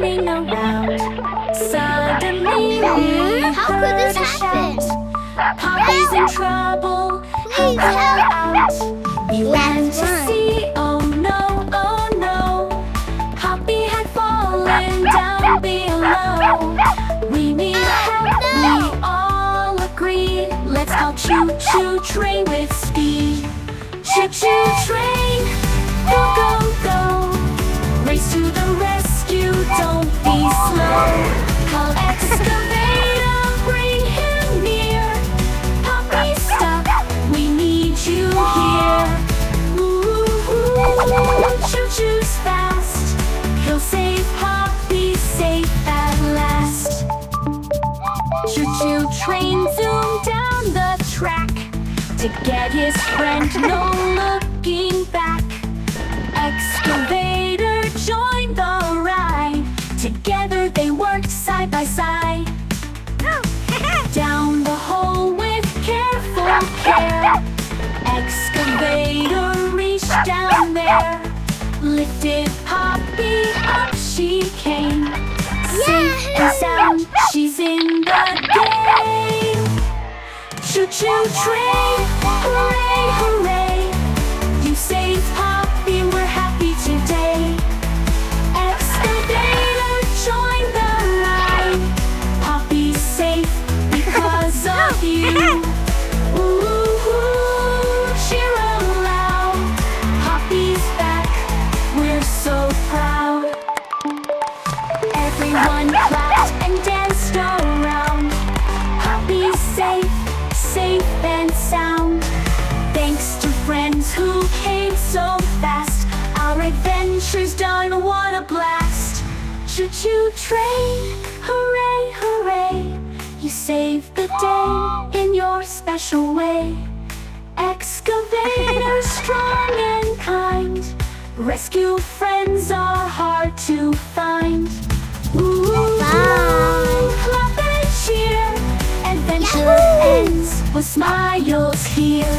running around. Suddenly we How could heard this a happen? shout. Poppy's in trouble. Please Help help. out. We ran to run. see. Oh no, oh no. Poppy had fallen down below. We need help. no. We all agree. Let's call ChuChu train with speed. ChuChu train, go go go. Race to the rescue, don't be slow. Call Excavator, bring him near. Poppy's stuck, we need you here. Ooh, ChuChu's fast. He'll save Poppy, safe at last. ChuChu train zoomed down the track to get his friend, no looking back. Excavator joined the ride. Together they worked side by side. Down the hole with careful care. Excavator reached down there. Lifted Poppy, up she came. Safe and sound, she's in the game. ChuChu train, hooray, hooray. You saved Poppy, we're happy today. Excavator joined the ride. Poppy's safe because of you. Ooh, cheer aloud. Poppy's back, we're so proud. Everyone clapped and danced around. Poppy's safe, safe and sound. Thanks to friends who came so fast. Our adventure's done, what a blast. ChuChu train, hooray, hooray. You saved the day in your special way. Excavator, strong and kind. Rescue friends are hard to find. Ooh, clap and cheer. Adventure ends with smiles here.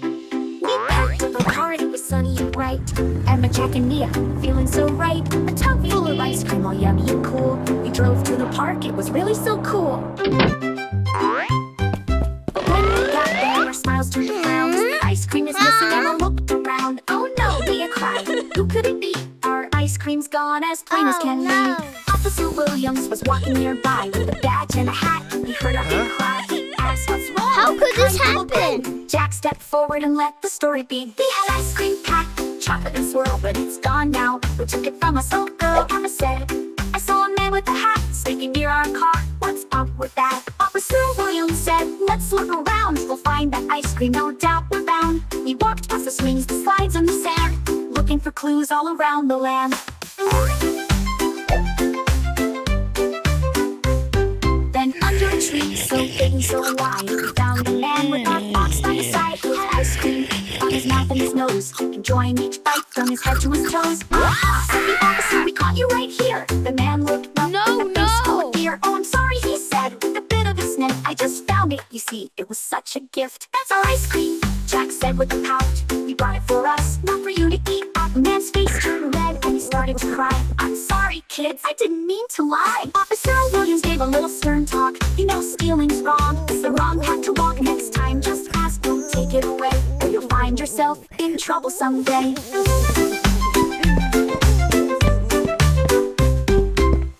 The car, it was sunny and bright. Emma, Jack, and Mia, feeling so right. A tub full of ice cream, all yummy and cool. We drove to the park, it was really so cool. But when we got there, our smiles turned to frowns. The ice cream is missing, Emma looked around. Oh no, Mia cried. Who could it be? Our ice cream's gone, as plain as can be. Officer Williams was walking nearby with a badge and a hat. We heard our big cry. He asked what's wrong. How could this Kind little happen? grin. Jack stepped forward and let the story be. We had ice cream packed, chocolate and swirl, but it's gone now. Who took it from us? Oh girl, Emma said. I saw a man with a hat sneaking near our car. What's up with that? Officer Williams said, let's look around. We'll find that ice cream, no doubt we're bound. We walked past the swings, the slides, and the sand, looking for clues all around the land. Then under a tree so big and so wide, we found a man with a box by his side who had ice cream on his mouth and his nose, enjoying each bite from his head to his toes. Said the officer, we caught you right here. The man looked up with a face full of fear. Oh, I'm sorry, he said, with a bit of a sniff. I just found it, you see, it was such a gift. That's our ice cream, Jack said with a pout. We brought it for us, not for you to eat. The man's face turned red and he started to cry. I'm sorry, kids, I didn't mean to lie. Officer Williams gave a little stern talk. You know stealing's wrong, it's the wrong path to walk. Next time, just ask, don't take it away, or you'll find yourself in trouble someday.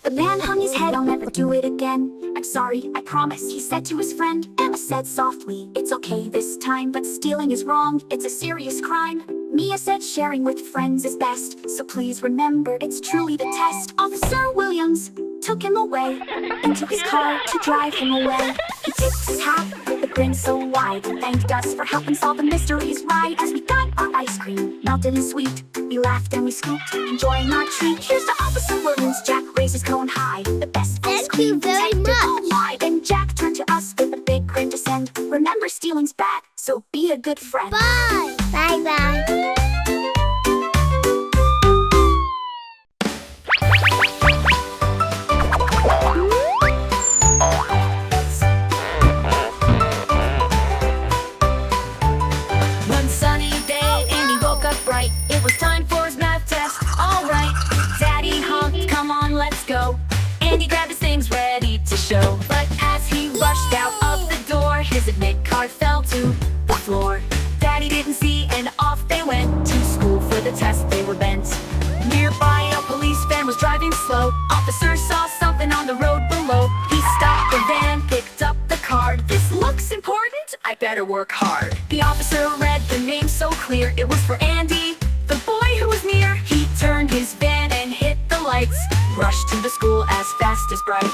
The man hung his head, I'll never do it again. I'm sorry, I promise, he said to his friend. Emma said softly, it's okay this time, but stealing is wrong, it's a serious crime. Mia said sharing with friends is best, so please remember it's truly the test. Officer Williams took him away into his car to drive him away. He tipped his hat with a grin so wide and thanked us for helping solve the mysteries right. As we got our ice cream, melted and sweet, we laughed and we scooped, enjoying our treat. Here's to Officer Williams, Jack raised his cone high. The best ice Thank you cream very detected much. all wide. And Jack turned to us with a big grin to send. Remember, stealing's bad, so be a good friend. Bye. Bye bye. driving slow. Officer saw something on the road below. He stopped the van, picked up the card. This looks important, I better work hard. The officer read the name so clear. It was for Andy, the boy who was near. He turned his van and hit the lights, rushed to the school as fast as bright.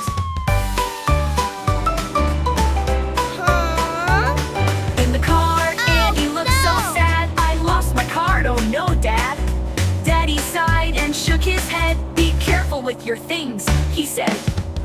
In the car, Andy looked so sad. I lost my card, oh no, Dad. Daddy sighed and shook his head. Be careful with your things, he said.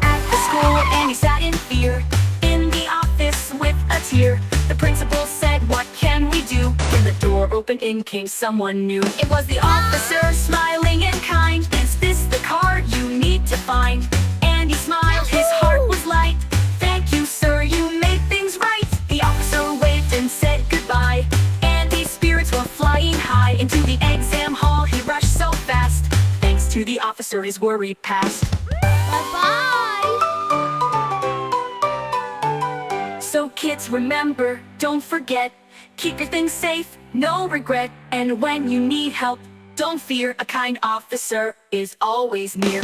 At the school, Andy sat in fear. In the office with a tear, the principal said, what can we do? When the door opened, in came someone new. It was the officer, smiling and kind. Is this the card you need to find? Andy smiled, his heart was light. Thank you, sir, you made things right. The officer waved and said goodbye. Andy's spirits were flying high. Into the exam hall he rushed so fast. Thanks to the officer, his worry passed. Bye-bye! So kids, remember, don't forget, keep your things safe, no regret. And when you need help, don't fear, a kind officer is always near.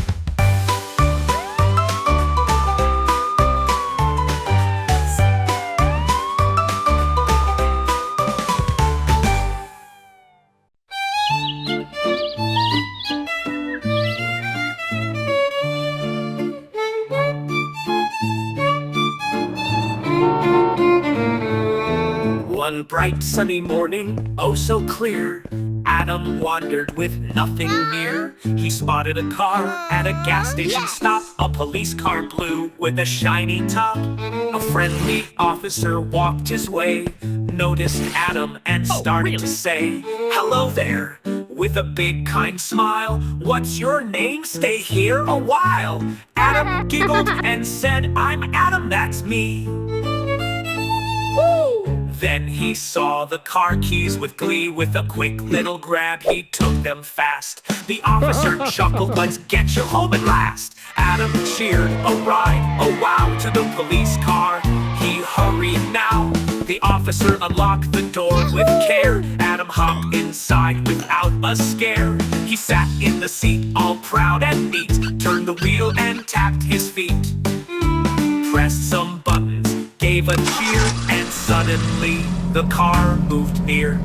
One bright sunny morning, oh so clear, Adam wandered with nothing near. He spotted a car at a gas station stop, a police car blue with a shiny top. A friendly officer walked his way, noticed Adam and started to say, hello there, with a big kind smile. What's your name? Stay here a while. Adam giggled and said, I'm Adam, that's me. Then he saw the car keys with glee. With a quick little grab, he took them fast. The officer chuckled, let's get you home at last. Adam cheered, a ride, oh wow, to the police car. He hurried now. The officer unlocked the door with care. Adam hopped inside without a scare. He sat in the seat, all proud and neat, turned the wheel and tapped his feet. Pressed some buttons, gave a cheer, and suddenly the car moved near.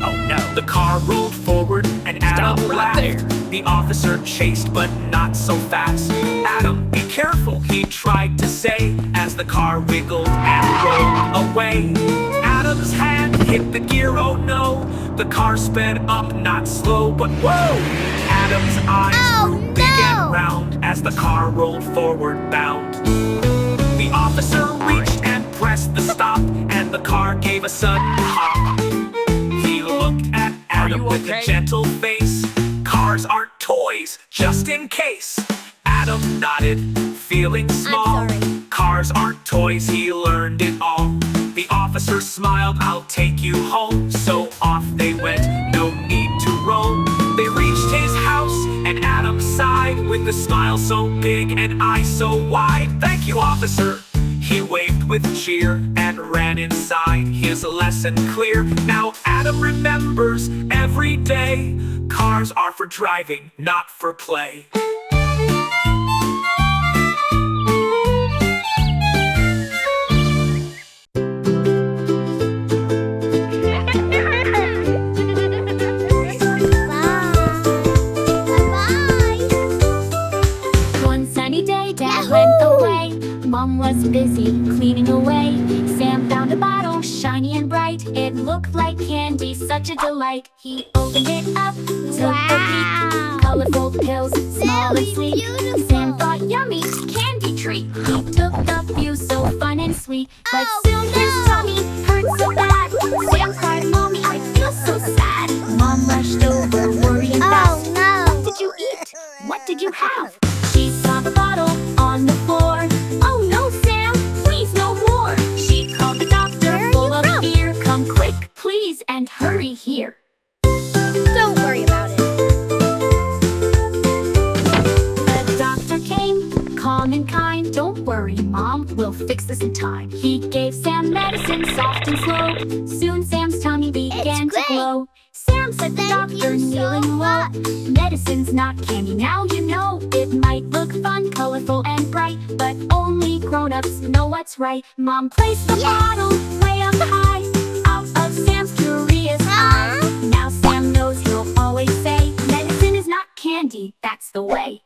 Oh no! The car rolled forward and Adam laughed. The officer chased but not so fast. Adam, be careful, he tried to say, as the car wiggled and rolled away. Adam's hand hit the gear, oh no! The car sped up, not slow, but whoa! Adam's eyes grew big and round as the car rolled forward bound. The officer reached and pressed the stop, and the car gave a sudden hop. He looked at Adam with a gentle face. Cars aren't toys, just in case. Adam nodded, feeling small. Cars aren't toys, he learned it all. The officer smiled, I'll take you home. So off they went, no need to roam. They reached his house and Adam sighed, with a smile so big and eyes so wide. Thank you, officer. He waved with cheer and ran inside, his lesson clear. Now Adam remembers every day, cars are for driving, not for play. Mom was busy cleaning away. Sam found a bottle, shiny and bright. It looked like candy, such a delight. He opened it up, took a peek. Colorful pills, small and sleek. Sam thought, yummy, candy treat. He took a few, so fun and sweet. But soon his tummy hurt so bad. Sam cried, Mommy, I feel so sad. Mom rushed over, worrying fast. What did you eat? What did you have? She saw the bottle on the floor. Oh no, Sam, please no more. She called the doctor, full of fear. Come quick, please, and hurry here. Don't worry about it. The doctor came, calm and kind. Don't worry, Mom, we'll fix this in time. He gave Sam medicine, soft and slow. Soon Sam's tummy began to glow. Sam, said the Thank doctor, you so kneeling low. much. Medicine's not candy, now you know. It might look fun, colorful, and bright, but only grown-ups know what's right. Mom placed the bottle way up high, out of Sam's curious eye. Now Sam knows, he'll always say, medicine is not candy, that's the way.